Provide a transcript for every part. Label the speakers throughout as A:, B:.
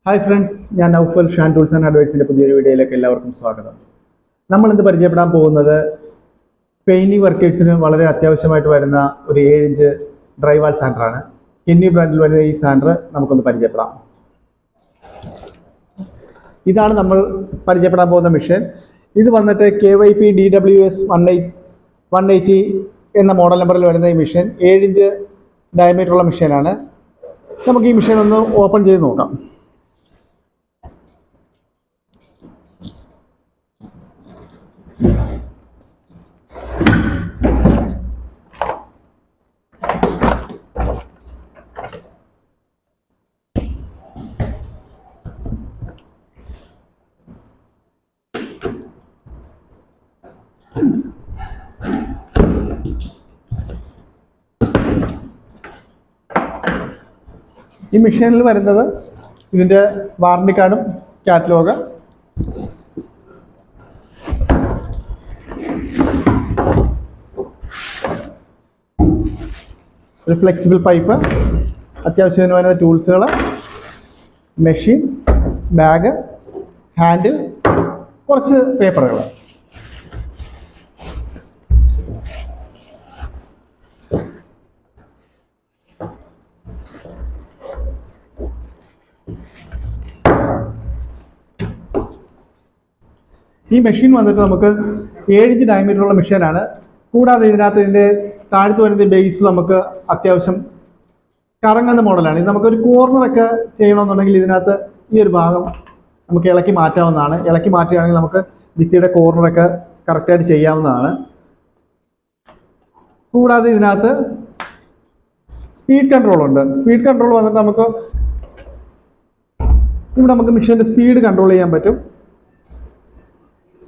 A: Hi friends, ഞാൻ Naufal Shaan tools and അഡ്വൈസിൻ്റെ പുതിയൊരു വീഡിയോയിലേക്ക് എല്ലാവർക്കും സ്വാഗതം. നമ്മളിന്ന് പരിചയപ്പെടാൻ പോകുന്നത് പെയിൻറ്റിംഗ് വർക്കേഴ്സിന് വളരെ അത്യാവശ്യമായിട്ട് വരുന്ന ഒരു 7 ഇഞ്ച് ഡ്രൈ വാൾ സാൻഡറാണ്. കെന്നി ബ്രാൻഡിൽ വരുന്ന ഈ സാൻഡർ നമുക്കൊന്ന് പരിചയപ്പെടാം. ഇതാണ് നമ്മൾ പരിചയപ്പെടാൻ പോകുന്ന മെഷീൻ. ഇത് വന്നിട്ട് KYP DWS 180 എന്ന മോഡൽ നമ്പറിൽ വരുന്ന ഈ മെഷീൻ 7 ഇഞ്ച് ഡയമീറ്ററുള്ള മെഷീനാണ്. നമുക്ക് ഈ മെഷീൻ ഒന്ന് ഓപ്പൺ ചെയ്ത് നോക്കാം. ഈ മെഷീനിൽ വരുന്നത് ഇതിൻ്റെ വാറണ്ടി കാർഡും കാറ്റലോഗ്, ഒരു ഫ്ലെക്സിബിൾ പൈപ്പ്, അത്യാവശ്യത്തിന് വരുന്ന ടൂൾസുകൾ, മെഷീൻ, ബാഗ്, ഹാൻഡിൽ, കുറച്ച് പേപ്പറുകൾ. ഈ മെഷീൻ വന്നിട്ട് നമുക്ക് 7 ഇഞ്ച് ഡയമീറ്ററുള്ള മെഷീനാണ്. കൂടാതെ ഇതിൻ്റെ താഴത്ത് വരുന്ന ബേസ് നമുക്ക് അത്യാവശ്യം കറങ്ങുന്ന മോഡലാണ്. ഇത് നമുക്കൊരു കോർണറൊക്കെ ചെയ്യണമെന്നുണ്ടെങ്കിൽ ഇതിനകത്ത് ഈ ഒരു ഭാഗം നമുക്ക് ഇളക്കി മാറ്റാവുന്നതാണ്. ഇളക്കി മാറ്റുകയാണെങ്കിൽ നമുക്ക് ഭിത്തിയുടെ കോർണറൊക്കെ കറക്റ്റായിട്ട് ചെയ്യാവുന്നതാണ്. കൂടാതെ ഇതിനകത്ത് സ്പീഡ് കൺട്രോൾ ഉണ്ട്. സ്പീഡ് കൺട്രോൾ വന്നിട്ട് ഇവിടെ നമുക്ക് മെഷീൻ്റെ സ്പീഡ് കൺട്രോൾ ചെയ്യാൻ പറ്റും.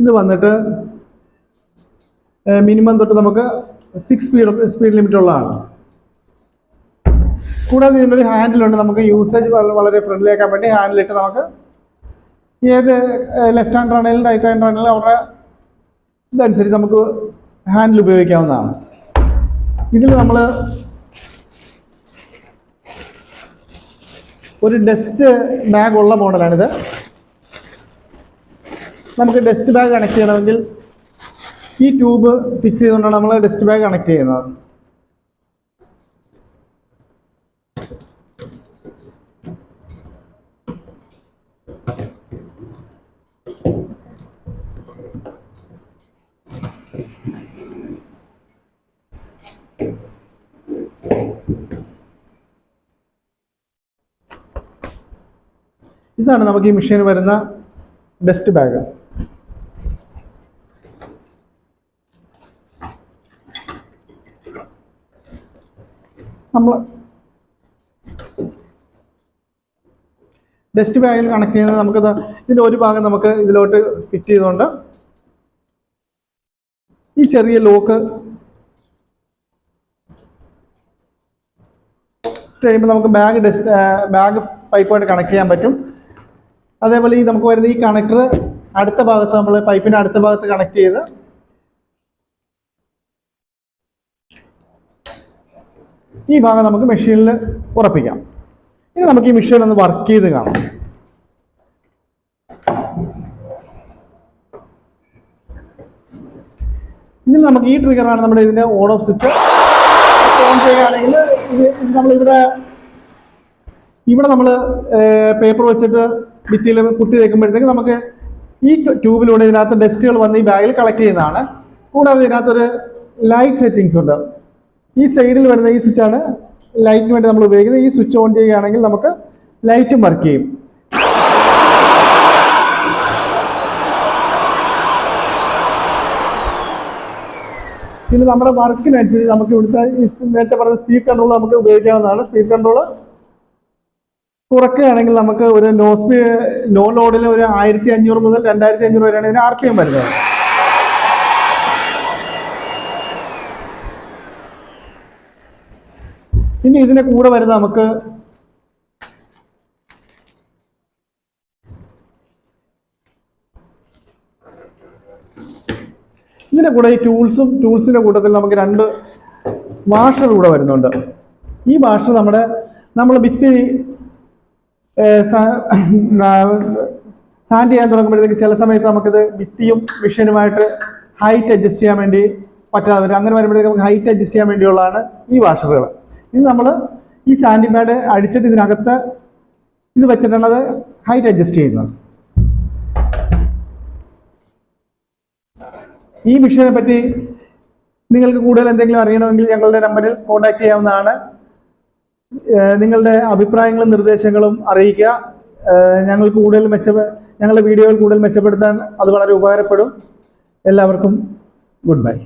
A: ഇത് വന്നിട്ട് മിനിമം തൊട്ട് നമുക്ക് 6 സ്പീഡ് ലിമിറ്റ് ഉള്ളതാണ്. കൂടാതെ ഇതിനൊരു ഹാൻഡിലുണ്ട്. നമുക്ക് യൂസേജ് വളരെ ഫ്രണ്ട്ലി ആക്കാൻ വേണ്ടി ഹാൻഡിലിട്ട് നമുക്ക് ഏത് ലെഫ്റ്റ് ഹാൻഡ് ആണെങ്കിലും റൈറ്റ് ഹാൻഡ് ആണെങ്കിലും അവരുടെ ഇതനുസരിച്ച് നമുക്ക് ഹാൻഡിൽ ഉപയോഗിക്കാവുന്നതാണ്. ഇതിൽ നമ്മൾ ഒരു ഡസ്റ്റ് ബാഗ് ഉള്ള മോഡലാണിത്. നമുക്ക് ഡസ്റ്റ് ബാഗ് കണക്ട് ചെയ്യണമെങ്കിൽ ഈ ട്യൂബ് ഫിക്സ് ചെയ്തുകൊണ്ടാണ് നമ്മൾ ഡസ്റ്റ് ബാഗ് കണക്ട് ചെയ്യുന്നത്. ഇതാണ് നമുക്ക് ഈ മെഷീൻ വരുന്ന ഡസ്റ്റ് ബാഗ്. നമ്മൾ ഡസ്റ്റ് ബാഗിൽ കണക്ട് ചെയ്യുന്നത് നമുക്കത് ഇതിൻ്റെ ഒരു ഭാഗം നമുക്ക് ഇതിലോട്ട് ഫിറ്റ് ചെയ്തുകൊണ്ട് ഈ ചെറിയ ലോക്ക് കഴിയുമ്പോൾ നമുക്ക് ബാഗ് പൈപ്പായിട്ട് കണക്ട് ചെയ്യാൻ പറ്റും. അതേപോലെ ഈ നമുക്ക് വരുന്ന ഈ കണക്ടർ അടുത്ത ഭാഗത്ത് നമ്മൾ പൈപ്പിൻ്റെ അടുത്ത ഭാഗത്ത് കണക്ട് ചെയ്ത് ഈ ഭാഗം നമുക്ക് മെഷീനിൽ ഉറപ്പിക്കാം. ഇനി നമുക്ക് ഈ മെഷീൻ ഒന്ന് വർക്ക് ചെയ്ത് കാണാം. ഇനി നമുക്ക് ഈ ട്രിഗറാണ് നമ്മുടെ ഇതിൻ്റെ ഓൺ ഓഫ് സ്വിച്ച്. ഓൺ ചെയ്യുകയാണെങ്കിൽ ഇവിടെ നമ്മൾ പേപ്പർ വെച്ചിട്ട് ഭിത്തിയിൽ കുത്തി തേക്കുമ്പോഴത്തേക്ക് നമുക്ക് ഈ ട്യൂബിലൂടെ ഇതിനകത്ത് ഡസ്റ്റുകൾ വന്ന് ഈ ബാഗിൽ കളക്ട് ചെയ്യുന്നതാണ്. കൂടാതെ ഇതിനകത്തൊരു ലൈറ്റ് സെറ്റിങ്സ് ഉണ്ട്. ഈ സൈഡിൽ വരുന്ന ഈ സ്വിച്ചാണ് ലൈറ്റിന് വേണ്ടി നമ്മൾ ഉപയോഗിക്കുന്നത്. ഈ സ്വിച്ച് ഓൺ ചെയ്യുകയാണെങ്കിൽ നമുക്ക് ലൈറ്റും വർക്ക് ചെയ്യും. പിന്നെ നമ്മുടെ വർക്കിനനുസരിച്ച് നമുക്ക് ഇവിടുത്തെ നേരത്തെ പറഞ്ഞ സ്പീഡ് കൺട്രോൾ നമുക്ക് ഉപയോഗിക്കാവുന്നതാണ്. സ്പീഡ് കൺട്രോൾ കുറയ്ക്കുകയാണെങ്കിൽ നമുക്ക് ഒരു നോ ലോഡിൽ ഒരു 1500 മുതൽ 2500 വരെയാണ് ഇതിന് RPM വരുന്നത്. ഇനി ഇതിന്റെ കൂടെ വരുന്ന നമുക്ക് ഇതിന്റെ കൂടെ ഈ ടൂൾസിന്റെ കൂട്ടത്തിൽ നമുക്ക് 2 വാഷർ കൂടെ വരുന്നുണ്ട്. ഈ വാഷർ നമ്മൾ ഭിത്തി സാൻഡ് ചെയ്യാൻ തുടങ്ങുമ്പോഴത്തേക്ക് ചില സമയത്ത് നമുക്കിത് ഭിത്തിയും മിഷനുമായിട്ട് ഹൈറ്റ് അഡ്ജസ്റ്റ് ചെയ്യാൻ വേണ്ടി പറ്റാതെ വരും. അങ്ങനെ വരുമ്പോഴത്തേക്ക് നമുക്ക് ഹൈറ്റ് അഡ്ജസ്റ്റ് ചെയ്യാൻ വേണ്ടിയുള്ളതാണ് ഈ വാഷറുകൾ. ഇത് നമ്മൾ ഈ സാൻഡിംഗ് പാഡ് അടിച്ചിട്ട് ഇതിനകത്ത് ഇത് വെച്ചിട്ടാണ് അത് ഹൈറ്റ് അഡ്ജസ്റ്റ് ചെയ്യുന്നത്. ഈ മിഷനെ പറ്റി നിങ്ങൾക്ക് കൂടുതൽ എന്തെങ്കിലും അറിയണമെങ്കിൽ ഞങ്ങളുടെ നമ്പറിൽ കോൺടാക്ട് ചെയ്യാവുന്നതാണ്. നിങ്ങളുടെ അഭിപ്രായങ്ങളും നിർദ്ദേശങ്ങളും അറിയിക്കുക. ഞങ്ങളുടെ വീഡിയോകൾ കൂടുതൽ മെച്ചപ്പെടുത്താൻ അത് വളരെ ഉപകാരപ്പെടും. എല്ലാവർക്കും ഗുഡ് ബൈ.